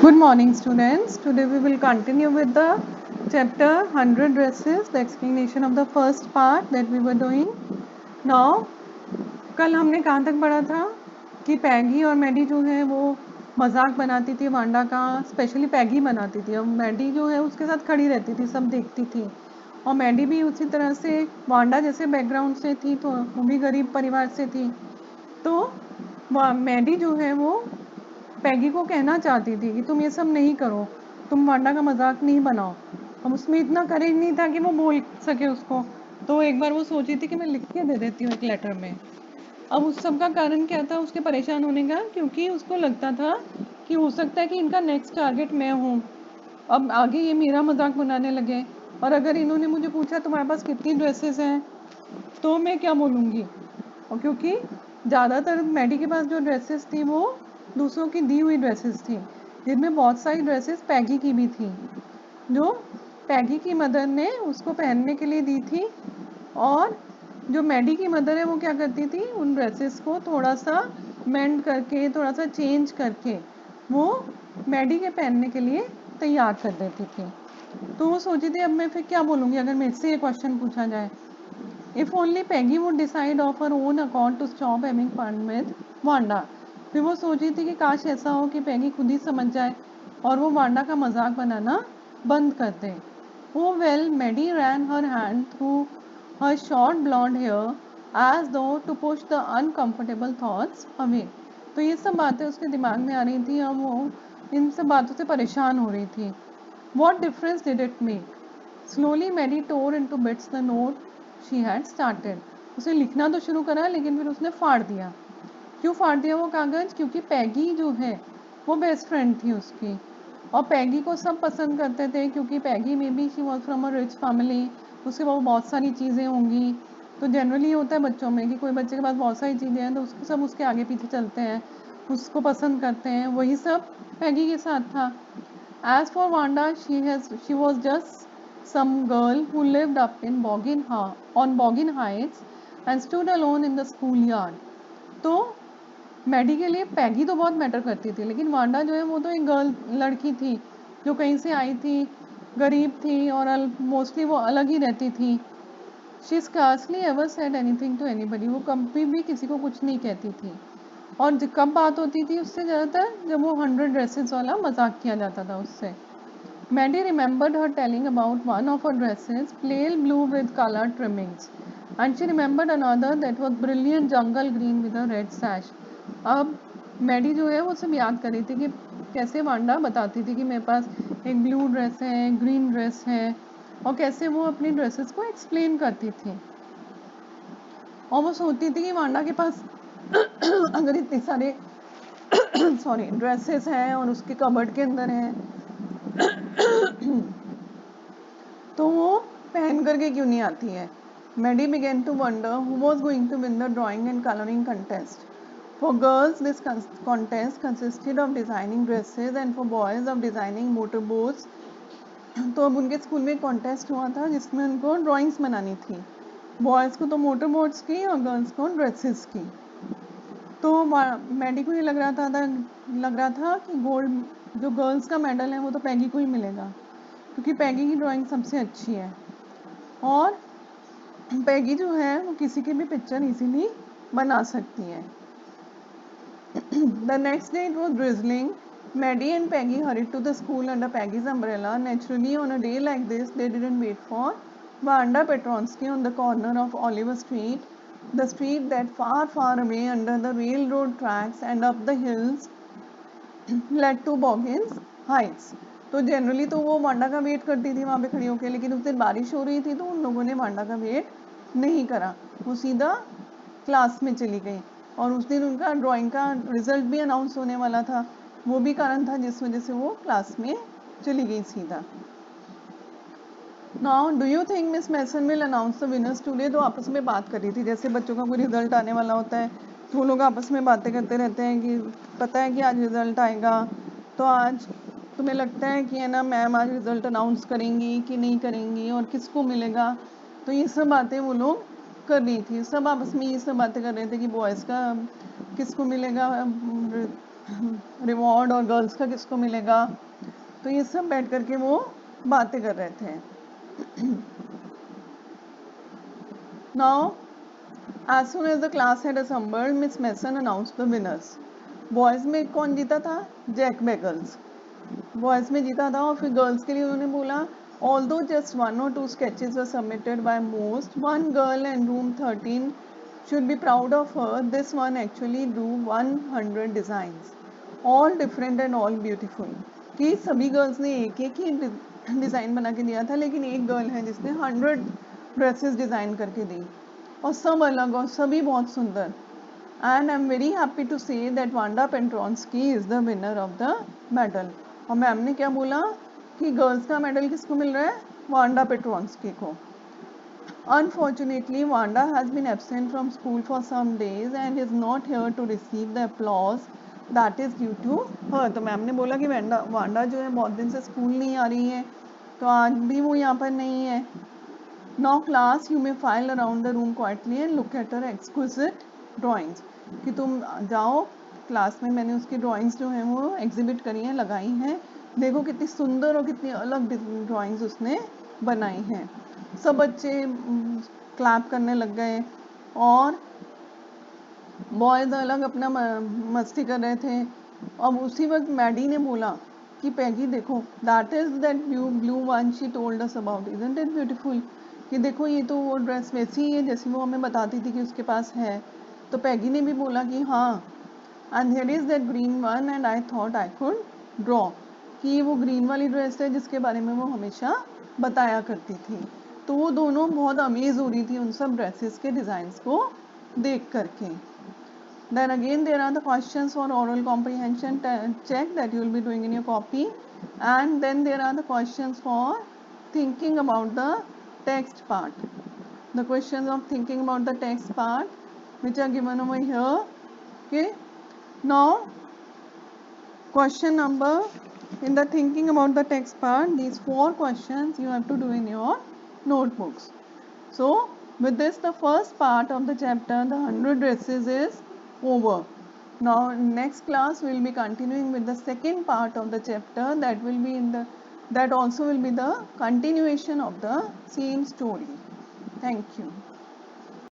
Good morning, students. Today we will continue with the chapter 100 dresses, the explanation of the first part that we were doing. Now, कल हमने कहाँ तक पढ़ा था कि पैगी और मैडी जो है वो मजाक बनाती थी वांडा का, स्पेशली पैगी बनाती थी। अब मैडी जो है उसके साथ खड़ी रहती थी, सब देखती थी। और मैडी भी उसी तरह से वांडा जैसे बैकग्राउंड से थी, तो वो भी गरीब परिवार से थी। तो मैडी जो है वो पैगी को कहना चाहती थी कि तुम ये सब नहीं करो, तुम वांडा का मजाक नहीं बनाओ। अब उसमें इतना करेज नहीं था कि वो बोल सके उसको, तो एक बार वो सोची थी कि मैं लिख के दे देती हूँ एक लेटर में। अब उस सब का कारण क्या था उसके परेशान होने का, क्योंकि उसको लगता था कि हो सकता है कि इनका नेक्स्ट टारगेट मैं हूँ। अब आगे ये मेरा मजाक बनाने लगे, और अगर इन्होंने मुझे पूछा तुम्हारे पास कितनी ड्रेसेस हैं तो मैं क्या बोलूँगी। और क्योंकि ज़्यादातर मैडी के पास जो ड्रेसेस थी वो दूसरों की दी हुई ड्रेसेस थी, जिनमें बहुत सारी ड्रेसेस पैगी की भी थी, जो पैगी की मदर ने उसको पहनने के लिए दी थी। और जो मैडी की मदर है वो क्या करती थी, उन ड्रेसेस को थोड़ा सा मेंड करके, थोड़ा सा चेंज करके वो मैडी के पहनने के लिए तैयार कर देती थी। तो वो सोची थी अब मैं फिर क्या बोलूँगी अगर मेरे से ये क्वेश्चन पूछा जाए। If only Peggy would decide of her own accord to stop having fun with Wanda. फिर वो सोची थी कि काश ऐसा हो कि पैगी खुद ही समझ जाए और वो वांडा का मजाक बनाना बंद कर दे। Oh well, Maddie ran her hand through her short blonde hair as though to push the uncomfortable thoughts away. तो ये सब बातें उसके दिमाग में आ रही थी और वो इन सब बातों से परेशान हो रही थी। What difference did it make? Slowly Maddie tore into bits the note she had started. उसे लिखना तो शुरू करा लेकिन फिर उसने फाड़ दिया। क्यों फाड़ दिया वो कागज? क्योंकि पैगी जो है वो बेस्ट फ्रेंड थी उसकी, और पैगी को सब पसंद करते थे क्योंकि पैगी में भी she was from a rich family. उसके पास बहुत सारी चीज़ें होंगी। तो जनरली होता है बच्चों में कि कोई बच्चे के पास बहुत सारी चीज़ें हैं तो उसको सब उसके आगे पीछे चलते हैं, उसको पसंद करते हैं। वही सब पैगी के साथ था। As for Wanda, she was just some girl who lived up in on Boggin Heights and stood alone in the schoolyard. तो मैडी के लिए पैगी तो बहुत मैटर करती थी, लेकिन वांडा जो है वो तो एक गर्ल लड़की थी जो कहीं से आई थी, गरीब थी और मोस्टली वो अलग ही रहती थी। She scarcely ever said anything to anybody. वो कभी भी किसी को कुछ नहीं कहती थी। और कब बात होती थी उससे ज़्यादातर जब वो 100 ड्रेसेस वाला मजाक किया जाता था उससे। Maddie remembered her telling about one of her dresses, pale blue with colored trimmings, and she remembered another that was brilliant jungle green with a red sash. अब मैडी जो है वो सब याद कर रही थी कि कैसे वांडा बताती थी कि मेरे पास एक ब्लू ड्रेस है, ग्रीन ड्रेस है, और कैसे वो अपनी ड्रेसेस को एक्सप्लेन करती थी। और वो सोचती थी कि वांडा के पास अगर इतने सारे सॉरी ड्रेसेस हैं और उसके कबर्ड के अंदर हैं तो वो पहन करके क्यों नहीं आती है। Maddie began to wonder who was going to win the drawing and coloring contest. For girls, this contest consisted of designing dresses and for boys of designing motorboats. तो अब उनके स्कूल में कॉन्टेस्ट हुआ था जिसमें उनको ड्राइंग्स बनानी थी। बॉयज़ को तो मोटर बोट्स की और गर्ल्स को ड्रेसेस की। तो मैडी को ये लग रहा था कि गोल्ड जो गर्ल्स का मेडल है वो तो पैगी को ही मिलेगा, क्योंकि पैगी की ड्राइंग सबसे अच्छी है और पैगी जो है वो किसी की भी पिक्चर इजीली बना सकती है। The next day it was drizzling. Maddie and Peggy hurried to the school under Peggy's umbrella. Naturally, on a day like this, they didn't wait for Vanda Petronsky on the corner of Oliver Street, the street that far, far away under the railroad tracks and up the hills led to Boggins Heights. तो generally तो वो Wanda का wait करती थी वहाँ पे खड़ी होकर, लेकिन उस दिन बारिश हो रही थी तो उन लोगों ने वांडा का वेट नहीं करा, वो सीधा क्लास में चली गई। और उस दिन उनका ड्राइंग का रिजल्ट भी अनाउंस होने वाला था, वो भी कारण था जिस वजह से वो क्लास में चली गई सीधा। Now do you think miss Mason will announce the winners today? तो आपस में बात कर रही थी, जैसे बच्चों का कोई रिजल्ट आने वाला होता है तो वो लोग आपस में बातें करते रहते हैं कि पता है कि आज रिजल्ट आएगा, तो आज तुम्हें लगता है कि है ना मैम आज रिजल्ट अनाउंस करेंगी कि नहीं करेंगी और किसको मिलेगा। तो ये सब बातें वो लोग कर रही थी, सब आपस में ये सब बातें कर रहे थे कि बॉयज़ का किसको मिलेगा रिवॉर्ड और गर्ल्स का किसको मिलेगा, तो ये सब बैठ करके वो बातें कर रहे थे. Now as soon as the class had assembled, Miss Mason announced the winners. Boys में कौन जीता था, जैक बेगल्स बॉयज़ में जीता था. और फिर गर्ल्स के लिए उन्होंने बोला although just 1 or 2 sketches were submitted by most, one girl in room 13 should be proud of her. This one actually drew 100 designs, all different and all beautiful. कि सभी गर्ल्स ने एक एक ही डिज़ाइन बना के दिया था, लेकिन एक गर्ल है जिसने 100 ड्रेसेस डिज़ाइन करके दी और सब अलग और सभी बहुत सुंदर. And I am very happy to say that Wanda Petronski is the winner of the medal. और मैम ने क्या बोला कि गर्ल्स का मेडल किसको मिल रहा है, वांडा पेट्रोंस्की को. Unfortunately, Wanda has been absent from school for some days and is not here to receive the applause that is due to her. तो मैम ने बोला कि वांडा जो है बहुत दिन से स्कूल नहीं आ रही है, तो आज भी वो यहाँ पर नहीं है. Now class, you may file around the room quietly and look at her exquisite drawings. कि तुम जाओ क्लास में, मैंने उसकी ड्राइंग्स जो हैं वो एग्जिबिट करी हैं, लगाई हैं, देखो कितनी सुंदर और कितनी अलग ड्राइंग्स उसने बनाई हैं. सब बच्चे क्लैप करने लग गए और बॉयज़ अलग अपना मस्ती कर रहे थे. अब उसी वक्त मैडी ने बोला कि पैगी देखो, that is that blue one she told us about, isn't it beautiful. कि देखो ये तो वो ड्रेस वैसी ही है जैसी वो हमें बताती थी कि उसके पास है. तो पैगी ने भी बोला कि हाँ, and here is that green one and I thought I could draw. कि वो ग्रीन वाली ड्रेस है जिसके बारे में वो हमेशा बताया करती थी. तो वो दोनों बहुत अमेज हो रही थी उन सब ड्रेसेस के डिज़ाइंस को देख करके. Then again there are the questions for oral comprehension check that you will be doing in your copy, and then there are the questions for thinking about the text part. The questions of thinking about the text part which are given over here. Okay, now question number, in the thinking about the text part, these 4 questions you have to do in your notebooks. So with this, the first part of the chapter, the 100 dresses, is over. Now next class we will be continuing with the second part of the chapter, that also will be the continuation of the same story. Thank you.